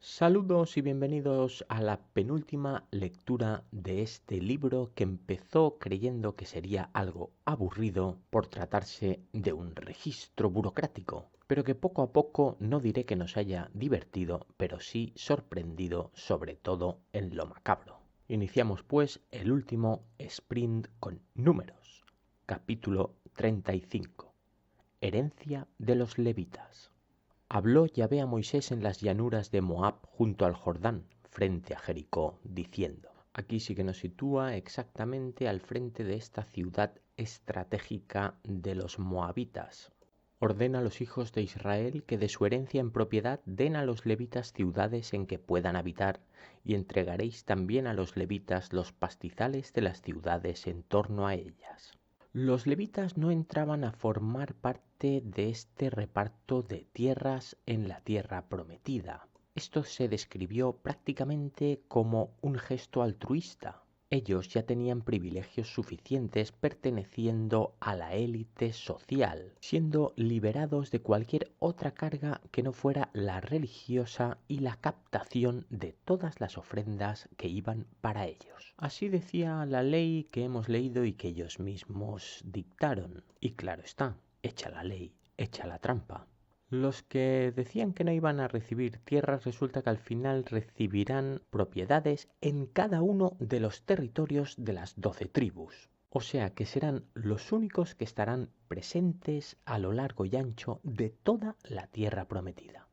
Saludos y bienvenidos a la penúltima lectura de este libro que empezó creyendo que sería algo aburrido por tratarse de un registro burocrático, pero que poco a poco no diré que nos haya divertido, pero sí sorprendido, sobre todo en lo macabro. Iniciamos pues el último sprint con números. Capítulo 35. Herencia de los levitas. Habló Yahvé a Moisés en las llanuras de Moab junto al Jordán, frente a Jericó, diciendo. Aquí sí que nos sitúa exactamente al frente de esta ciudad estratégica de los moabitas. Ordena a los hijos de Israel que de su herencia en propiedad den a los levitas ciudades en que puedan habitar, y entregaréis también a los levitas los pastizales de las ciudades en torno a ellas. Los levitas no entraban a formar parte de este reparto de tierras en la tierra prometida. Esto se describió prácticamente como un gesto altruista. Ellos ya tenían privilegios suficientes perteneciendo a la élite social, siendo liberados de cualquier otra carga que no fuera la religiosa y la captación de todas las ofrendas que iban para ellos. Así decía la ley que hemos leído y que ellos mismos dictaron. Y claro está, hecha la ley, hecha la trampa. Los que decían que no iban a recibir tierras resulta que al final recibirán propiedades en cada uno de los territorios de las 12 tribus. O sea que serán los únicos que estarán presentes a lo largo y ancho de toda la tierra prometida.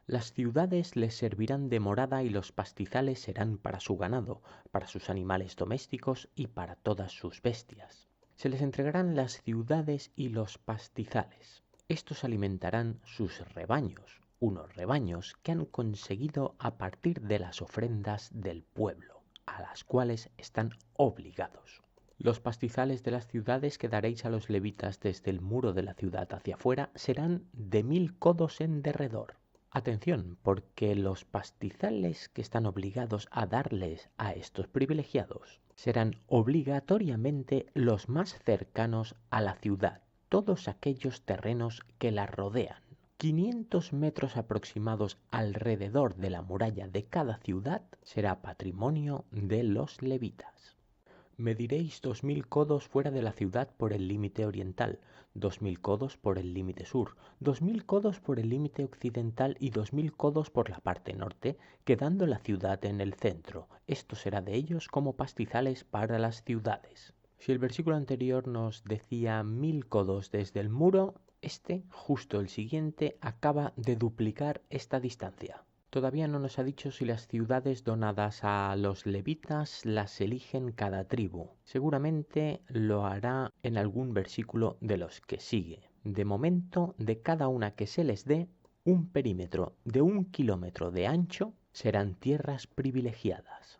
Las ciudades les servirán de morada y los pastizales serán para su ganado, para sus animales domésticos y para todas sus bestias. Se les entregarán las ciudades y los pastizales. Estos alimentarán sus rebaños, unos rebaños que han conseguido a partir de las ofrendas del pueblo, a las cuales están obligados. Los pastizales de las ciudades que daréis a los levitas desde el muro de la ciudad hacia afuera serán de 1000 codos en derredor. Atención, porque los pastizales que están obligados a darles a estos privilegiados serán obligatoriamente los más cercanos a la ciudad, todos aquellos terrenos que la rodean. 500 metros aproximados alrededor de la muralla de cada ciudad será patrimonio de los levitas. Mediréis 2000 codos fuera de la ciudad por el límite oriental, 2000 codos por el límite sur, 2000 codos por el límite occidental y 2000 codos por la parte norte, quedando la ciudad en el centro. Esto será de ellos como pastizales para las ciudades. Si el versículo anterior nos decía 1000 codos desde el muro, justo el siguiente, acaba de duplicar esta distancia. Todavía no nos ha dicho si las ciudades donadas a los levitas las eligen cada tribu. Seguramente lo hará en algún versículo de los que sigue. De momento, de cada una que se les dé, un perímetro de 1 kilómetro de ancho serán tierras privilegiadas.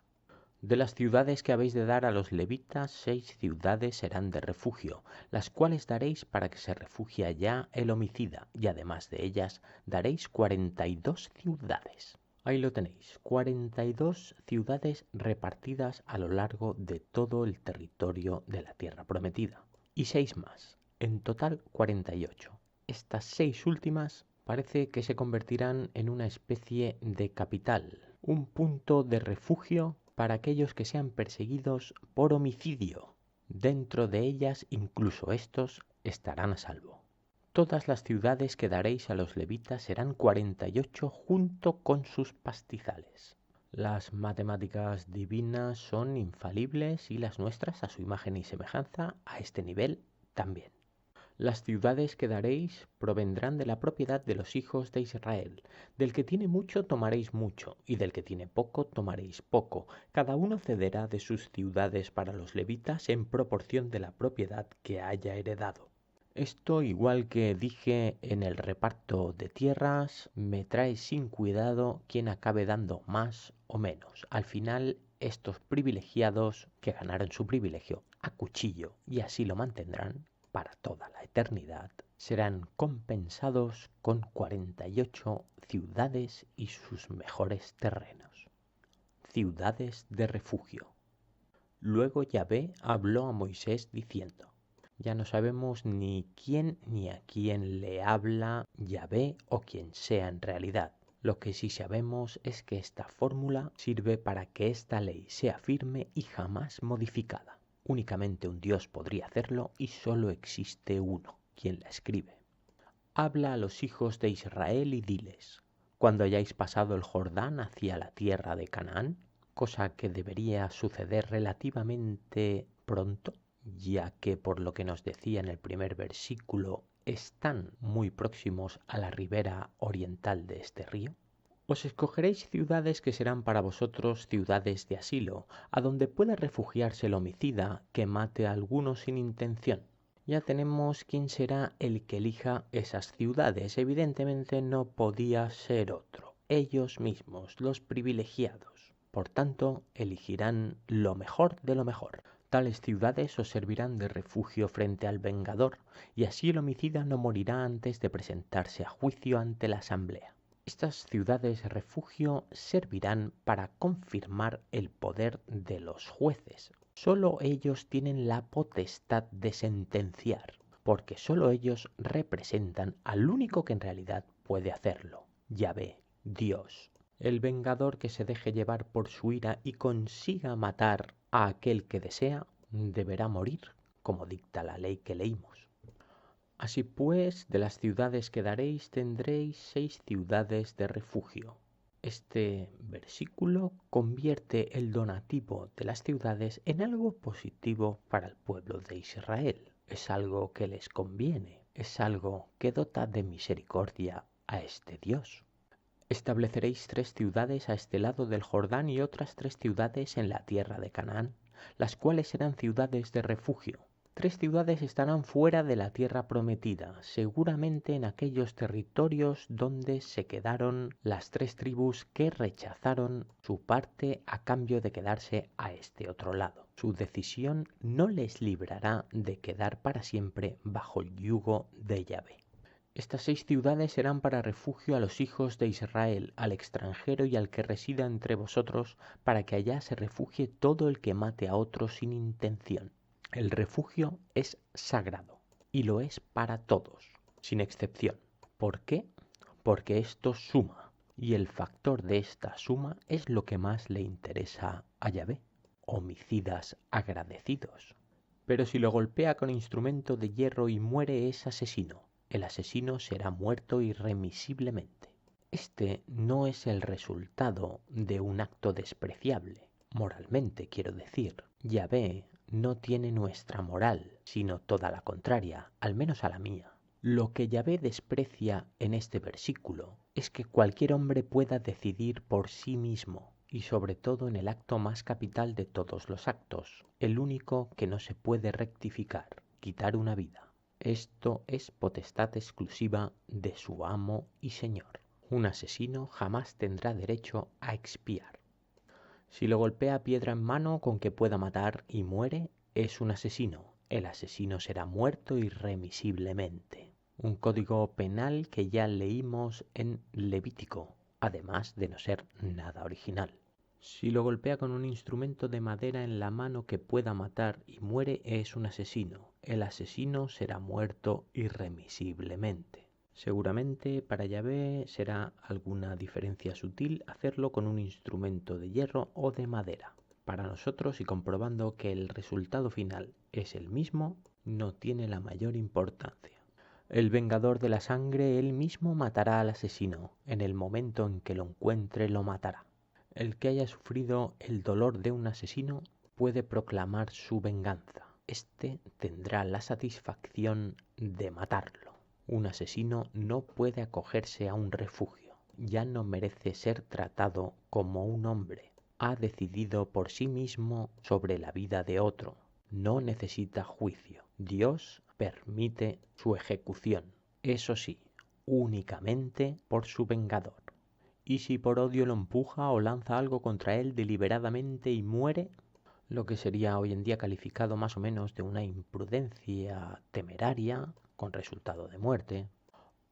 De las ciudades que habéis de dar a los levitas, 6 ciudades serán de refugio, las cuales daréis para que se refugie allá el homicida, y además de ellas daréis 42 ciudades. Ahí lo tenéis, 42 ciudades repartidas a lo largo de todo el territorio de la tierra prometida. Y 6 más, en total 48. Estas 6 últimas parece que se convertirán en una especie de capital, un punto de refugio para aquellos que sean perseguidos por homicidio. Dentro de ellas incluso estos estarán a salvo. Todas las ciudades que daréis a los levitas serán 48 junto con sus pastizales. Las matemáticas divinas son infalibles y las nuestras, a su imagen y semejanza, a este nivel también. Las ciudades que daréis provendrán de la propiedad de los hijos de Israel. Del que tiene mucho tomaréis mucho, y del que tiene poco tomaréis poco. Cada uno cederá de sus ciudades para los levitas en proporción de la propiedad que haya heredado. Esto, igual que dije en el reparto de tierras, me trae sin cuidado quien acabe dando más o menos. Al final, estos privilegiados que ganaron su privilegio a cuchillo y así lo mantendrán para toda la eternidad, serán compensados con 48 ciudades y sus mejores terrenos. Ciudades de refugio. Luego Yahvé habló a Moisés diciendo, ya no sabemos ni quién ni a quién le habla Yahvé o quien sea en realidad. Lo que sí sabemos es que esta fórmula sirve para que esta ley sea firme y jamás modificada. Únicamente un Dios podría hacerlo y solo existe uno, quien la escribe. Habla a los hijos de Israel y diles: cuando hayáis pasado el Jordán hacia la tierra de Canaán, cosa que debería suceder relativamente pronto, ya que por lo que nos decía en el primer versículo están muy próximos a la ribera oriental de este río, os escogeréis ciudades que serán para vosotros ciudades de asilo, a donde pueda refugiarse el homicida que mate a alguno sin intención. Ya tenemos quién será el que elija esas ciudades. Evidentemente no podía ser otro. Ellos mismos, los privilegiados. Por tanto, elegirán lo mejor de lo mejor. Tales ciudades os servirán de refugio frente al vengador, y así el homicida no morirá antes de presentarse a juicio ante la asamblea. Estas ciudades refugio servirán para confirmar el poder de los jueces. Solo ellos tienen la potestad de sentenciar, porque solo ellos representan al único que en realidad puede hacerlo, Yahvé, Dios. El vengador que se deje llevar por su ira y consiga matar a aquel que desea, deberá morir, como dicta la ley que leímos. Así pues, de las ciudades que daréis tendréis 6 ciudades de refugio. Este versículo convierte el donativo de las ciudades en algo positivo para el pueblo de Israel. Es algo que les conviene, es algo que dota de misericordia a este Dios. Estableceréis 3 ciudades a este lado del Jordán y otras 3 ciudades en la tierra de Canaán, las cuales serán ciudades de refugio. 3 ciudades estarán fuera de la tierra prometida, seguramente en aquellos territorios donde se quedaron las 3 tribus que rechazaron su parte a cambio de quedarse a este otro lado. Su decisión no les librará de quedar para siempre bajo el yugo de Yahvé. Estas 6 ciudades serán para refugio a los hijos de Israel, al extranjero y al que resida entre vosotros, para que allá se refugie todo el que mate a otro sin intención. El refugio es sagrado y lo es para todos, sin excepción. ¿Por qué? Porque esto suma, y el factor de esta suma es lo que más le interesa a Yahvé. Homicidas agradecidos. Pero si lo golpea con instrumento de hierro y muere, es asesino. El asesino será muerto irremisiblemente. Este no es el resultado de un acto despreciable, moralmente quiero decir. Yahvé no tiene nuestra moral, sino toda la contraria, al menos a la mía. Lo que Yahvé desprecia en este versículo es que cualquier hombre pueda decidir por sí mismo, y sobre todo en el acto más capital de todos los actos, el único que no se puede rectificar, quitar una vida. Esto es potestad exclusiva de su amo y señor. Un asesino jamás tendrá derecho a expiar. Si lo golpea piedra en mano con que pueda matar y muere, es un asesino. El asesino será muerto irremisiblemente. Un código penal que ya leímos en Levítico, además de no ser nada original. Si lo golpea con un instrumento de madera en la mano que pueda matar y muere, es un asesino. El asesino será muerto irremisiblemente. Seguramente para Yahvé será alguna diferencia sutil hacerlo con un instrumento de hierro o de madera. Para nosotros, y comprobando que el resultado final es el mismo, no tiene la mayor importancia. El vengador de la sangre él mismo matará al asesino. En el momento en que lo encuentre lo matará. El que haya sufrido el dolor de un asesino puede proclamar su venganza. Este tendrá la satisfacción de matarlo. Un asesino no puede acogerse a un refugio. Ya no merece ser tratado como un hombre. Ha decidido por sí mismo sobre la vida de otro. No necesita juicio. Dios permite su ejecución. Eso sí, únicamente por su vengador. Y si por odio lo empuja o lanza algo contra él deliberadamente y muere, lo que sería hoy en día calificado más o menos de una imprudencia temeraria con resultado de muerte,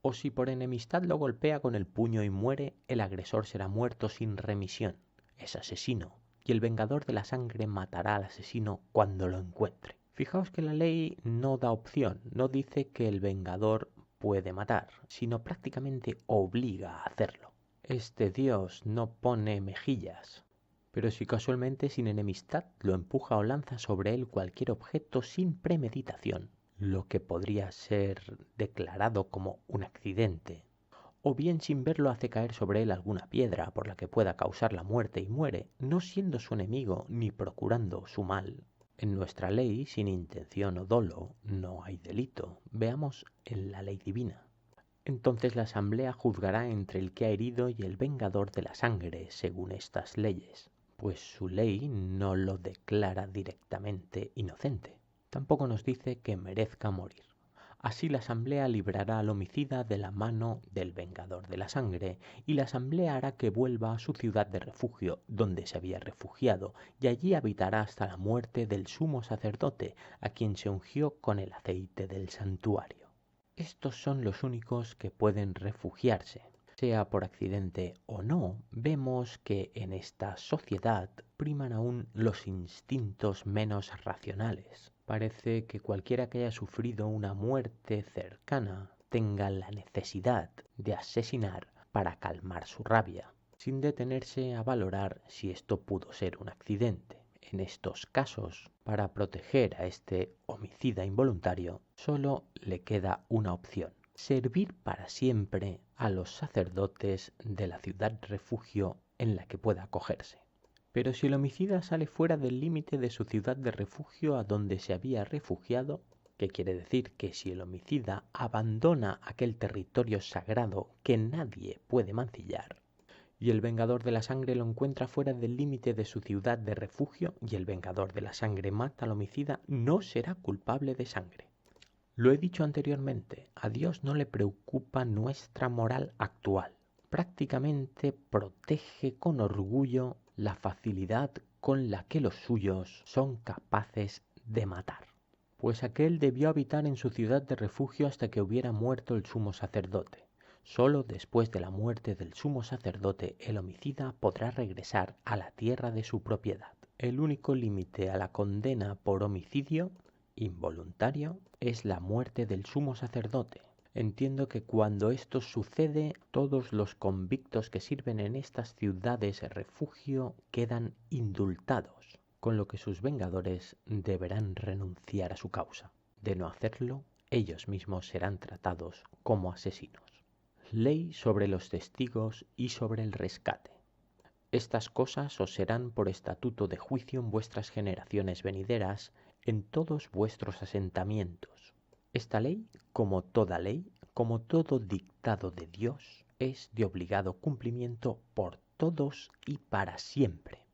o si por enemistad lo golpea con el puño y muere, el agresor será muerto sin remisión. Es asesino, y el vengador de la sangre matará al asesino cuando lo encuentre. Fijaos que la ley no da opción, no dice que el vengador puede matar, sino prácticamente obliga a hacerlo. Este Dios no pone mejillas. Pero si casualmente sin enemistad lo empuja o lanza sobre él cualquier objeto sin premeditación, lo que podría ser declarado como un accidente, o bien sin verlo hace caer sobre él alguna piedra por la que pueda causar la muerte y muere, no siendo su enemigo ni procurando su mal. En nuestra ley, sin intención o dolo, no hay delito. Veamos en la ley divina. Entonces la asamblea juzgará entre el que ha herido y el vengador de la sangre, según estas leyes, pues su ley no lo declara directamente inocente. Tampoco nos dice que merezca morir. Así la asamblea librará al homicida de la mano del vengador de la sangre, y la asamblea hará que vuelva a su ciudad de refugio, donde se había refugiado, y allí habitará hasta la muerte del sumo sacerdote, a quien se ungió con el aceite del santuario. Estos son los únicos que pueden refugiarse. Sea por accidente o no, vemos que en esta sociedad priman aún los instintos menos racionales. Parece que cualquiera que haya sufrido una muerte cercana tenga la necesidad de asesinar para calmar su rabia, sin detenerse a valorar si esto pudo ser un accidente. En estos casos, para proteger a este homicida involuntario, solo le queda una opción: servir para siempre a los sacerdotes de la ciudad refugio en la que pueda acogerse. Pero si el homicida sale fuera del límite de su ciudad de refugio a donde se había refugiado, ¿qué quiere decir? Que si el homicida abandona aquel territorio sagrado que nadie puede mancillar, y el vengador de la sangre lo encuentra fuera del límite de su ciudad de refugio, y el vengador de la sangre mata al homicida, no será culpable de sangre. Lo he dicho anteriormente, a Dios no le preocupa nuestra moral actual. Prácticamente protege con orgullo la facilidad con la que los suyos son capaces de matar. Pues aquel debió habitar en su ciudad de refugio hasta que hubiera muerto el sumo sacerdote. Solo después de la muerte del sumo sacerdote el homicida podrá regresar a la tierra de su propiedad. El único límite a la condena por homicidio involuntario es la muerte del sumo sacerdote. Entiendo que cuando esto sucede, todos los convictos que sirven en estas ciudades de refugio quedan indultados, con lo que sus vengadores deberán renunciar a su causa. De no hacerlo, ellos mismos serán tratados como asesinos. Ley sobre los testigos y sobre el rescate. Estas cosas os serán por estatuto de juicio en vuestras generaciones venideras, en todos vuestros asentamientos. Esta ley, como toda ley, como todo dictado de Dios, es de obligado cumplimiento por todos y para siempre.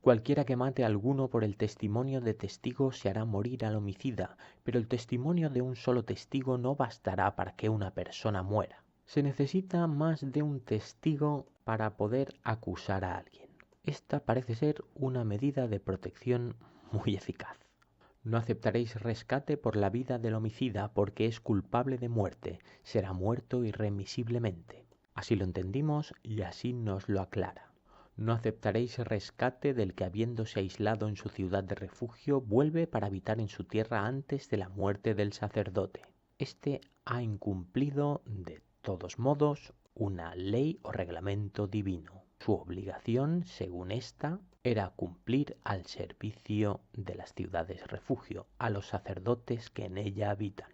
Cualquiera que mate a alguno por el testimonio de testigo se hará morir al homicida, pero el testimonio de un solo testigo no bastará para que una persona muera. Se necesita más de un testigo para poder acusar a alguien. Esta parece ser una medida de protección muy eficaz. No aceptaréis rescate por la vida del homicida porque es culpable de muerte, será muerto irremisiblemente. Así lo entendimos y así nos lo aclara. No aceptaréis rescate del que habiéndose aislado en su ciudad de refugio vuelve para habitar en su tierra antes de la muerte del sacerdote. Este ha incumplido de todos modos una ley o reglamento divino. Su obligación, según esta, era cumplir al servicio de las ciudades refugio, a los sacerdotes que en ella habitan.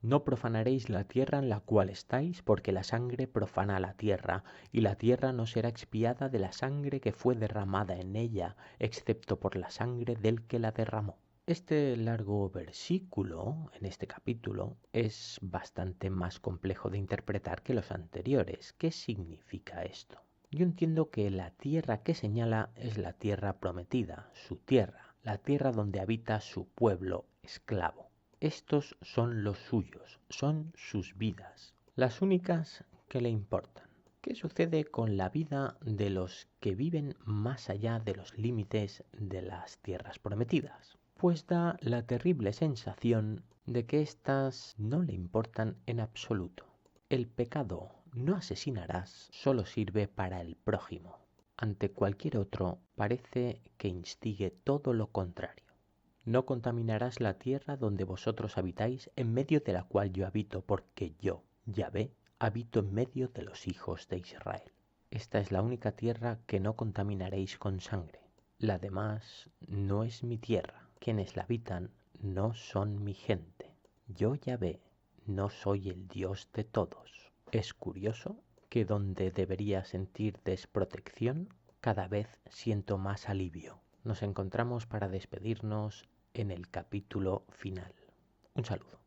No profanaréis la tierra en la cual estáis, porque la sangre profana la tierra, y la tierra no será expiada de la sangre que fue derramada en ella, excepto por la sangre del que la derramó. Este largo versículo, en este capítulo, es bastante más complejo de interpretar que los anteriores. ¿Qué significa esto? Yo entiendo que la tierra que señala es la tierra prometida, su tierra, la tierra donde habita su pueblo esclavo. Estos son los suyos, son sus vidas, las únicas que le importan. ¿Qué sucede con la vida de los que viven más allá de los límites de las tierras prometidas? Pues da la terrible sensación de que éstas no le importan en absoluto. El pecado "no asesinarás" solo sirve para el prójimo. Ante cualquier otro parece que instigue todo lo contrario. No contaminarás la tierra donde vosotros habitáis, en medio de la cual yo habito, porque yo, Yahvé, habito en medio de los hijos de Israel. Esta es la única tierra que no contaminaréis con sangre. La demás no es mi tierra. Quienes la habitan no son mi gente. Yo, Yahvé, no soy el Dios de todos. Es curioso que donde debería sentir desprotección, cada vez siento más alivio. Nos encontramos para despedirnos en el capítulo final. Un saludo.